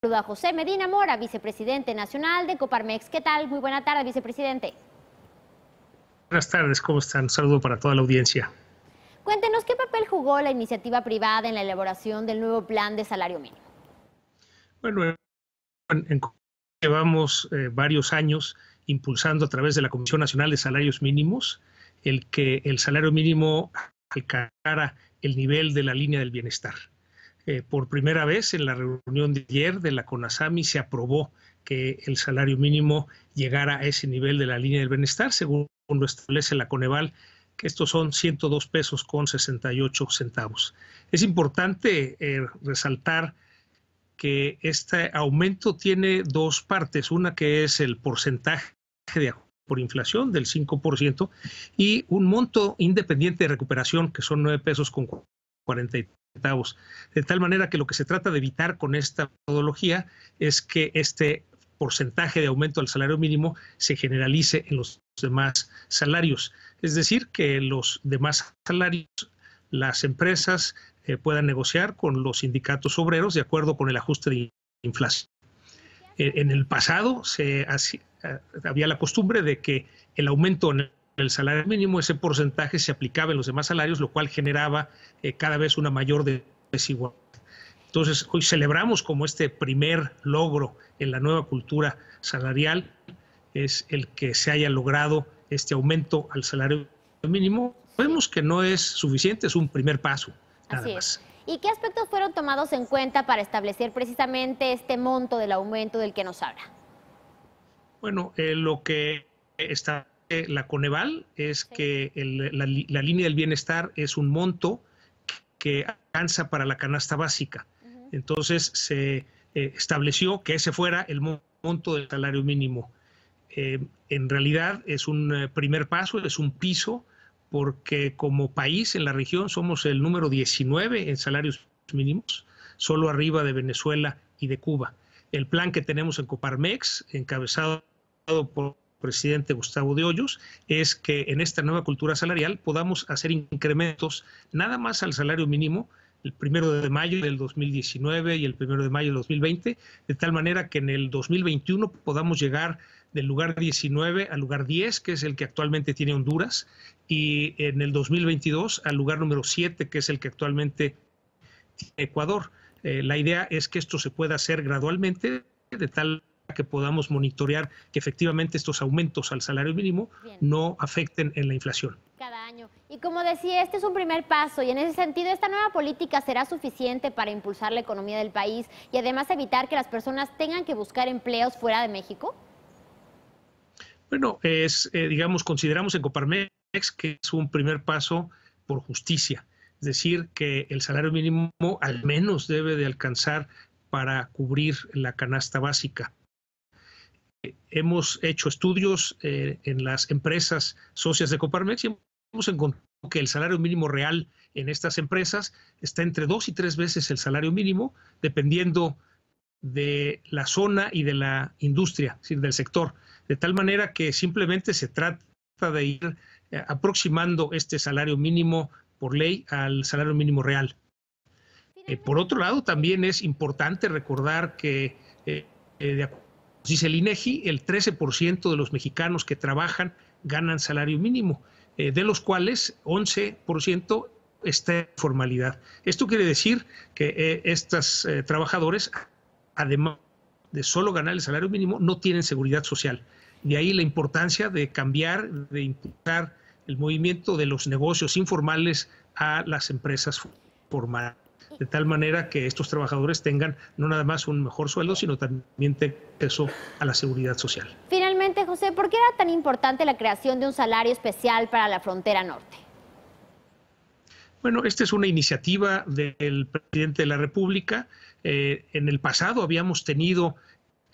Saludo a José Medina Mora, vicepresidente nacional de Coparmex. ¿Qué tal? Muy buena tarde, vicepresidente. Buenas tardes, ¿cómo están? Un saludo para toda la audiencia. Cuéntenos, ¿qué papel jugó la iniciativa privada en la elaboración del nuevo plan de salario mínimo? Bueno, llevamos varios años impulsando a través de la Comisión Nacional de Salarios Mínimos el que el salario mínimo alcanzara el nivel de la línea del bienestar. Por primera vez en la reunión de ayer de la CONASAMI se aprobó que el salario mínimo llegara a ese nivel de la línea del bienestar, según lo establece la Coneval, que estos son 102 pesos con 68 centavos. Es importante resaltar que este aumento tiene dos partes, una que es el porcentaje de por inflación del 5% y un monto independiente de recuperación que son 9 pesos con 40 centavos. De tal manera que lo que se trata de evitar con esta metodología es que este porcentaje de aumento al salario mínimo se generalice en los demás salarios. Es decir, que los demás salarios, las empresas puedan negociar con los sindicatos obreros de acuerdo con el ajuste de inflación. En el pasado había la costumbre de que el aumento en el salario mínimo, ese porcentaje se aplicaba en los demás salarios, lo cual generaba cada vez una mayor desigualdad. Entonces, hoy celebramos como este primer logro en la nueva cultura salarial es el que se haya logrado este aumento al salario mínimo. Vemos que no es suficiente, es un primer paso, nada más. ¿Y qué aspectos fueron tomados en cuenta para establecer precisamente este monto del aumento del que nos habla? Bueno, lo que está la Coneval es que la línea del bienestar es un monto que alcanza para la canasta básica. Entonces se estableció que ese fuera el monto del salario mínimo. En realidad es un primer paso, es un piso, porque como país en la región somos el número 19 en salarios mínimos, solo arriba de Venezuela y de Cuba. El plan que tenemos en Coparmex, encabezado por el presidente Gustavo de Hoyos, es que en esta nueva cultura salarial podamos hacer incrementos nada más al salario mínimo el 1 de mayo del 2019 y el 1 de mayo del 2020, de tal manera que en el 2021 podamos llegar del lugar 19 al lugar 10, que es el que actualmente tiene Honduras, y en el 2022 al lugar número 7, que es el que actualmente tiene Ecuador. La idea es que esto se pueda hacer gradualmente, de tal que podamos monitorear que efectivamente estos aumentos al salario mínimo no afecten en la inflación. Cada año. Y como decía, este es un primer paso y en ese sentido, ¿esta nueva política será suficiente para impulsar la economía del país y además evitar que las personas tengan que buscar empleos fuera de México? Bueno, digamos, consideramos en Coparmex que es un primer paso por justicia, es decir, que el salario mínimo al menos debe de alcanzar para cubrir la canasta básica. Hemos hecho estudios en las empresas socias de Coparmex y hemos encontrado que el salario mínimo real en estas empresas está entre 2 y 3 veces el salario mínimo, dependiendo de la zona y de la industria, es decir, del sector. De tal manera que simplemente se trata de ir aproximando este salario mínimo por ley al salario mínimo real. Por otro lado, también es importante recordar que, de acuerdo dice el INEGI, el 13% de los mexicanos que trabajan ganan salario mínimo, de los cuales 11% está en formalidad. Esto quiere decir que estos trabajadores, además de solo ganar el salario mínimo, no tienen seguridad social. De ahí la importancia de cambiar, de impulsar el movimiento de los negocios informales a las empresas formales, de tal manera que estos trabajadores tengan no nada más un mejor sueldo, sino también acceso a la seguridad social. Finalmente, José, ¿por qué era tan importante la creación de un salario especial para la frontera norte? Bueno, esta es una iniciativa del presidente de la República. En el pasado habíamos tenido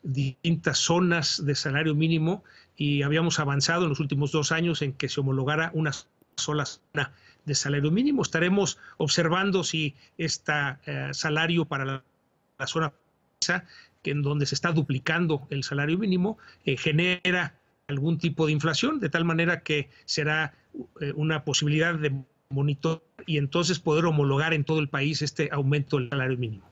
distintas zonas de salario mínimo y habíamos avanzado en los últimos 2 años en que se homologara una sola zona de salario mínimo. Estaremos observando si este salario para la zona que en donde se está duplicando el salario mínimo genera algún tipo de inflación, de tal manera que será una posibilidad de monitorear y entonces poder homologar en todo el país este aumento del salario mínimo.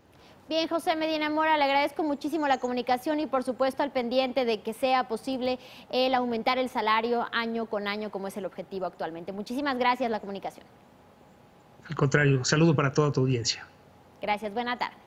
Bien, José Medina Mora, le agradezco muchísimo la comunicación y por supuesto al pendiente de que sea posible el aumentar el salario año con año como es el objetivo actualmente. Muchísimas gracias la comunicación. Al contrario, un saludo para toda tu audiencia. Gracias, buena tarde.